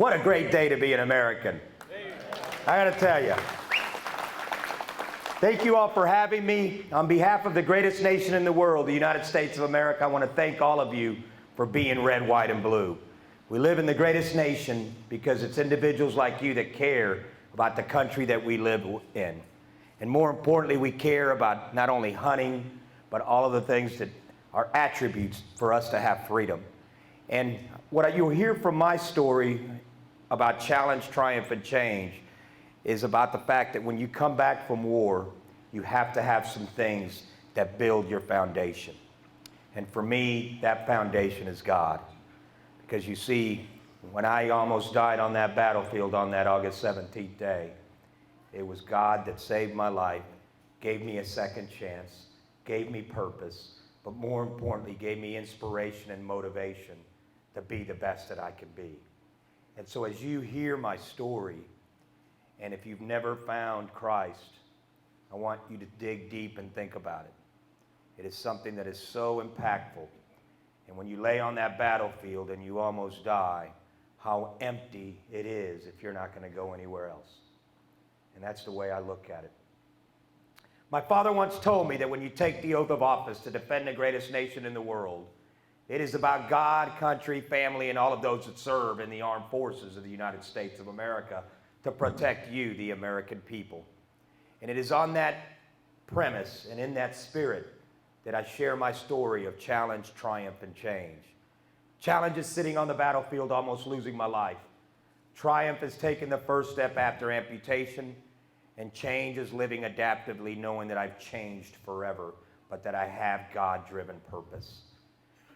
What a great day to be an American. I got to tell you. Thank you all for having me. On behalf of the greatest nation in the world, the United States of America, I want to thank all of you for being red, white, and blue. We live in the greatest nation because it's individuals like you that care about the country that we live in. And more importantly, we care about not only hunting, but all of the things that are attributes for us to have freedom. And what you'll hear from my story about challenge, triumph, and change is about the fact that when you come back from war, you have to have some things that build your foundation. And for me, that foundation is God. Because you see, when I almost died on that battlefield on that August 17th day, it was God that saved my life, gave me a second chance, gave me purpose, but more importantly, gave me inspiration and motivation to be the best that I can be. And so as you hear my story, and if you've never found Christ, I want you to dig deep and think about it. It is something that is so impactful. And when you lay on that battlefield and you almost die, how empty it is if you're not going to go anywhere else. And that's the way I look at it. My father once told me that when you take the oath of office to defend the greatest nation in the world, it is about God, country, family, and all of those that serve in the armed forces of the United States of America to protect you, the American people. And it is on that premise and in that spirit that I share my story of challenge, triumph, and change. Challenge is sitting on the battlefield almost losing my life. Triumph is taking the first step after amputation, and change is living adaptively, knowing that I've changed forever, but that I have God-driven purpose.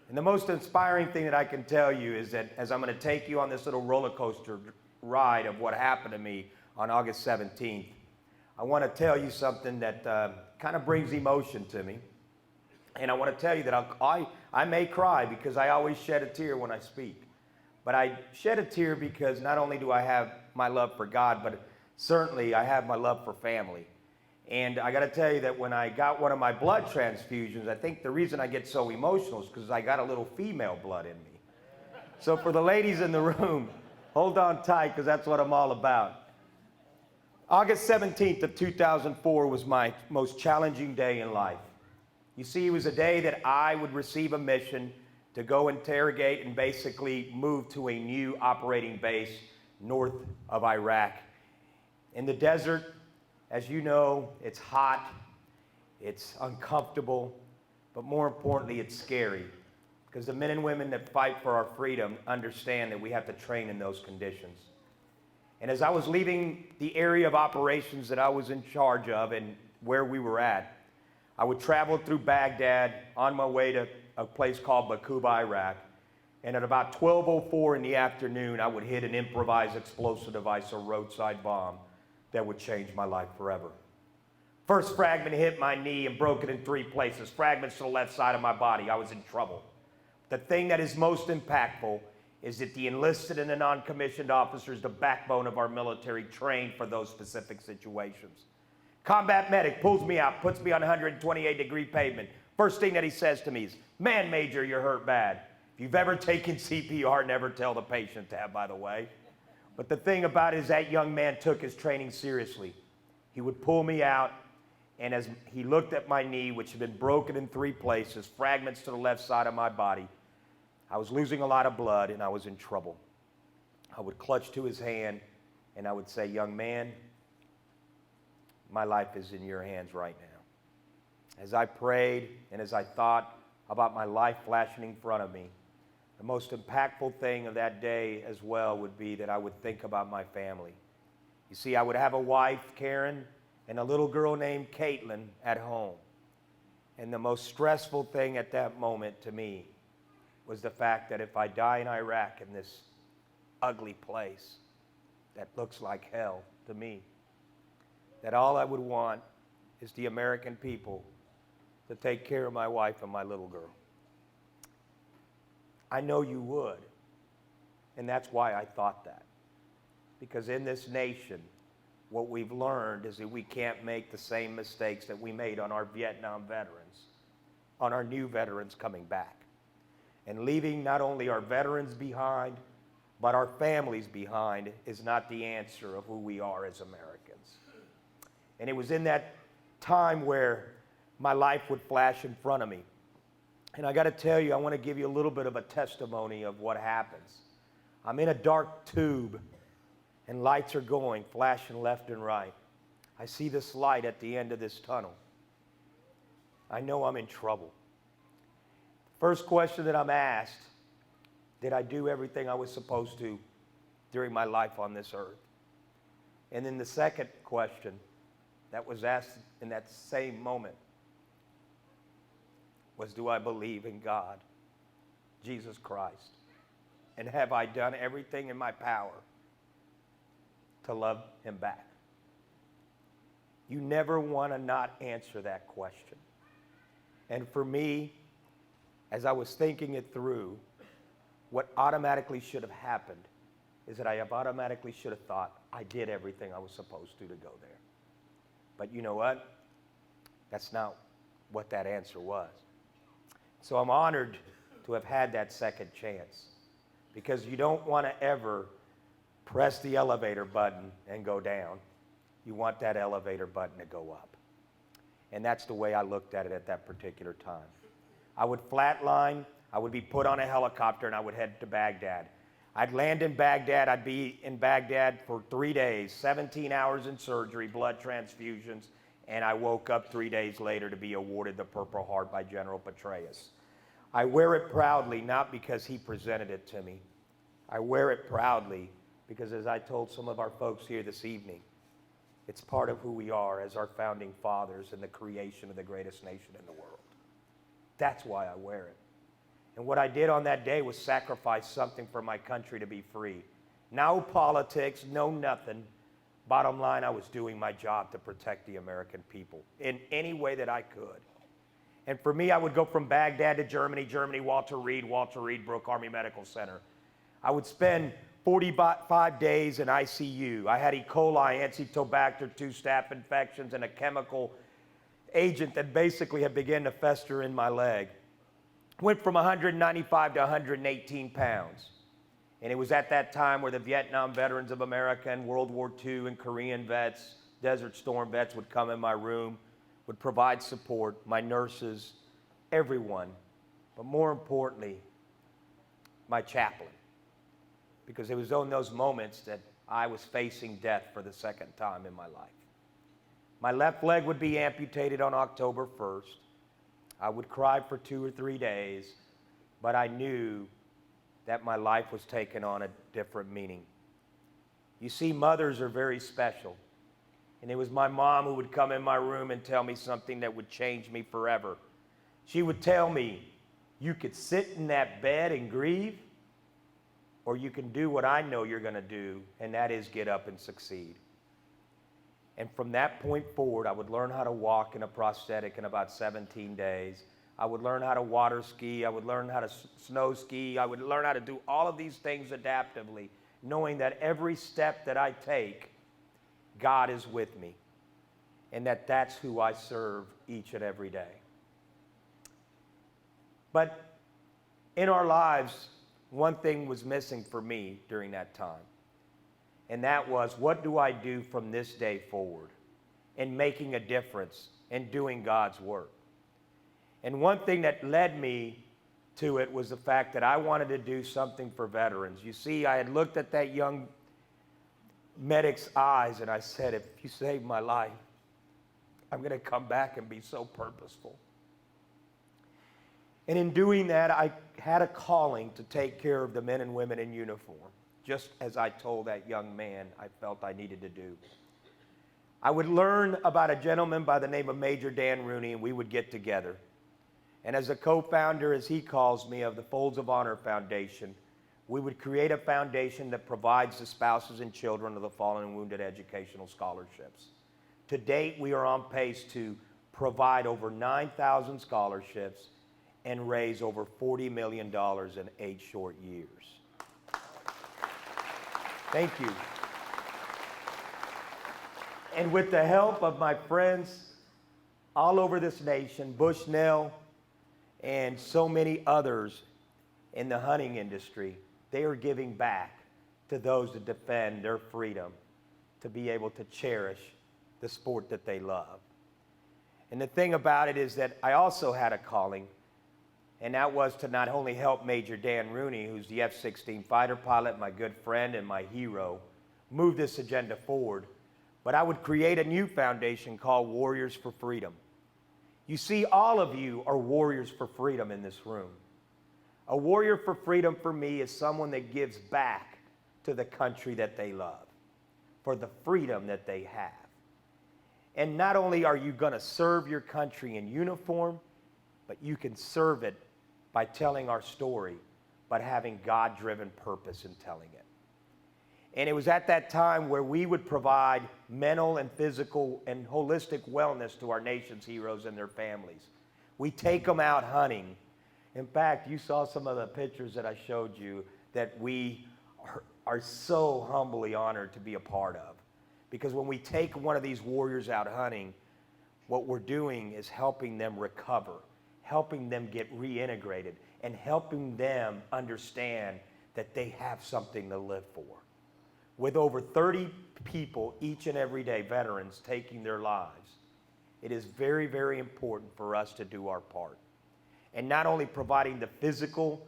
And the most inspiring thing that I can tell you is that as I'm going to take you on this little roller coaster ride of what happened to me on August 17th, I want to tell you something that kind of brings emotion to me. And I want to tell you that I may cry because I always shed a tear when I speak. But I shed a tear because not only do I have my love for God, but certainly I have my love for family. And I got to tell you that when I got one of my blood transfusions, I think the reason I get so emotional is because I got a little female blood in me. So for the ladies in the room, hold on tight because that's what I'm all about. August 17th of 2004 was my most challenging day in life. You see, it was a day that I would receive a mission to go interrogate and basically move to a new operating base north of Iraq. In the desert, as you know, it's hot, it's uncomfortable, but more importantly, it's scary. Because the men and women that fight for our freedom understand that we have to train in those conditions. And as I was leaving the area of operations that I was in charge of and where we were at, I would travel through Baghdad on my way to a place called Bakuba, Iraq. And at about 12:04 in the afternoon, I would hit an improvised explosive device, a roadside bomb, that would change my life forever. First fragment hit my knee and broke it in 3 places. Fragments to the left side of my body. I was in trouble. The thing that is most impactful is that the enlisted and the non-commissioned officers, the backbone of our military, trained for those specific situations. Combat medic pulls me out, puts me on 128-degree pavement. First thing that he says to me is, "Man, Major, you're hurt bad." If you've ever taken CPR, never tell the patient that, by the way. But the thing about it is that young man took his training seriously. He would pull me out, and as he looked at my knee, which had been broken in 3 places, fragments to the left side of my body, I was losing a lot of blood, and I was in trouble. I would clutch to his hand, and I would say, "Young man, my life is in your hands right now." As I prayed and as I thought about my life flashing in front of me, the most impactful thing of that day as well would be that I would think about my family. You see, I would have a wife, Karen, and a little girl named Caitlin at home. And the most stressful thing at that moment to me was the fact that if I die in Iraq in this ugly place that looks like hell to me, that all I would want is the American people to take care of my wife and my little girl. I know you would, and that's why I thought that. Because in this nation, what we've learned is that we can't make the same mistakes that we made on our Vietnam veterans, on our new veterans coming back. And leaving not only our veterans behind, but our families behind is not the answer of who we are as Americans. And it was in that time where my life would flash in front of me. And I got to tell you, I want to give you a little bit of a testimony of what happens. I'm in a dark tube, and lights are going, flashing left and right. I see this light at the end of this tunnel. I know I'm in trouble. First question that I'm asked, did I do everything I was supposed to during my life on this earth? And then the second question that was asked in that same moment was, do I believe in God, Jesus Christ? And have I done everything in my power to love him back? You never want to not answer that question. And for me, as I was thinking it through, what automatically should have happened is that I have automatically should have thought I did everything I was supposed to go there. But you know what? That's not what that answer was. So I'm honored to have had that second chance, because you don't want to ever press the elevator button and go down. You want that elevator button to go up. And that's the way I looked at it at that particular time. I would flatline, I would be put on a helicopter, and I would head to Baghdad. I'd land in Baghdad, I'd be in Baghdad for 3 days, 17 hours in surgery, blood transfusions, and I woke up 3 days later to be awarded the Purple Heart by General Petraeus. I wear it proudly, not because he presented it to me. I wear it proudly because, as I told some of our folks here this evening, it's part of who we are as our founding fathers and the creation of the greatest nation in the world. That's why I wear it. And what I did on that day was sacrifice something for my country to be free. No politics, no nothing. Bottom line, I was doing my job to protect the American people in any way that I could. And for me, I would go from Baghdad to Germany, Walter Reed, Brooke Army Medical Center. I would spend 45 days in ICU. I had E. coli, Enterobacter, 2 staph infections, and a chemical agent that basically had begun to fester in my leg. Went from 195 to 118 pounds. And it was at that time where the Vietnam Veterans of America and World War II and Korean vets, Desert Storm vets would come in my room, would provide support, my nurses, everyone, but more importantly, my chaplain. Because it was in those moments that I was facing death for the second time in my life. My left leg would be amputated on October 1st. I would cry for 2 or 3 days, but I knew that my life was taking on a different meaning. You see, mothers are very special. And it was my mom who would come in my room and tell me something that would change me forever. She would tell me, you could sit in that bed and grieve, or you can do what I know you're going to do, and that is get up and succeed. And from that point forward, I would learn how to walk in a prosthetic in about 17 days. I would learn how to water ski. I would learn how to snow ski. I would learn how to do all of these things adaptively, knowing that every step that I take, God is with me, and that's who I serve each and every day. But in our lives, one thing was missing for me during that time, and that was, what do I do from this day forward in making a difference and doing God's work? And one thing that led me to it was the fact that I wanted to do something for veterans. You see, I had looked at that young medic's eyes, and I said, if you save my life, I'm going to come back and be so purposeful. And in doing that, I had a calling to take care of the men and women in uniform, just as I told that young man I felt I needed to do. I would learn about a gentleman by the name of Major Dan Rooney, and we would get together. And as a co-founder, as he calls me, of the Folds of Honor Foundation, we would create a foundation that provides the spouses and children of the fallen and wounded educational scholarships. To date, we are on pace to provide over 9,000 scholarships and raise over $40 million in 8 short years. Thank you. And with the help of my friends all over this nation, Bushnell, and so many others in the hunting industry, they are giving back to those that defend their freedom to be able to cherish the sport that they love. And the thing about it is that I also had a calling, and that was to not only help Major Dan Rooney, who's the F-16 fighter pilot, my good friend and my hero, move this agenda forward, but I would create a new foundation called Warriors for Freedom. You see, all of you are warriors for freedom in this room. A warrior for freedom for me is someone that gives back to the country that they love, for the freedom that they have. And not only are you going to serve your country in uniform, but you can serve it by telling our story, but having God-driven purpose in telling it. And it was at that time where we would provide mental and physical and holistic wellness to our nation's heroes and their families. We take them out hunting. In fact, you saw some of the pictures that I showed you that we are so humbly honored to be a part of. Because when we take one of these warriors out hunting, what we're doing is helping them recover, helping them get reintegrated, and helping them understand that they have something to live for. With over 30 people each and every day, veterans, taking their lives, it is very, very important for us to do our part. And not only providing the physical,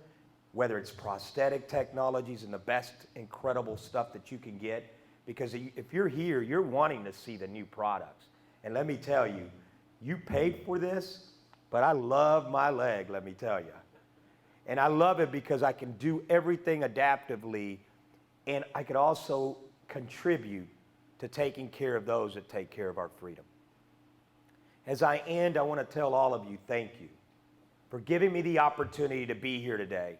whether it's prosthetic technologies and the best incredible stuff that you can get, because if you're here, you're wanting to see the new products. And let me tell you, you paid for this, but I love my leg, let me tell you. And I love it because I can do everything adaptively, and I could also contribute to taking care of those that take care of our freedom. As I end, I want to tell all of you, thank you for giving me the opportunity to be here today.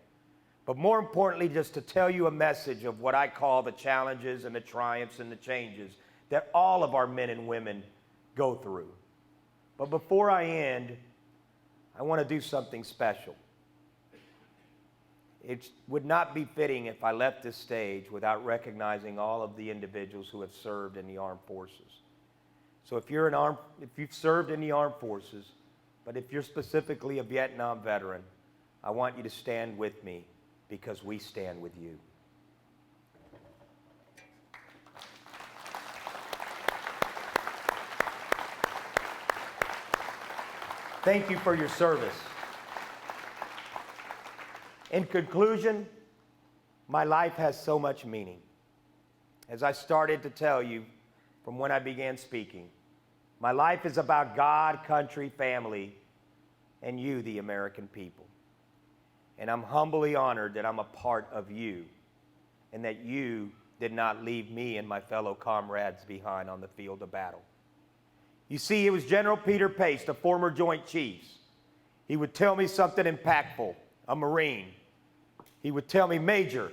But more importantly, just to tell you a message of what I call the challenges and the triumphs and the changes that all of our men and women go through. But before I end, I want to do something special. It would not be fitting if I left this stage without recognizing all of the individuals who have served in the armed forces. So if you've served in the armed forces, but if you're specifically a Vietnam veteran, I want you to stand with me because we stand with you. Thank you for your service. In conclusion, my life has so much meaning. As I started to tell you from when I began speaking, my life is about God, country, family, and you, the American people. And I'm humbly honored that I'm a part of you and that you did not leave me and my fellow comrades behind on the field of battle. You see, it was General Peter Pace, the former Joint Chiefs. He would tell me something impactful, a Marine. He would tell me, Major,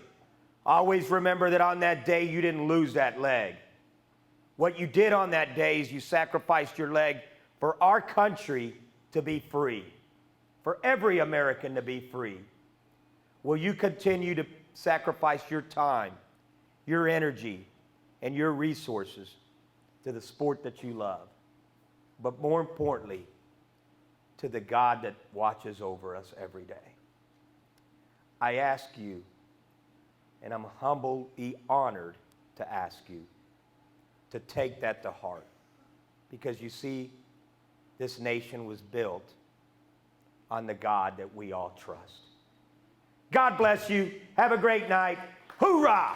always remember that on that day you didn't lose that leg. What you did on that day is you sacrificed your leg for our country to be free, for every American to be free. Will you continue to sacrifice your time, your energy, and your resources to the sport that you love? But more importantly, to the God that watches over us every day. I ask you, and I'm humbly honored to ask you, to take that to heart. Because you see, this nation was built on the God that we all trust. God bless you. Have a great night. Hoorah!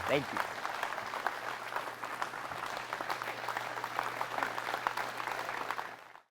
Thank you.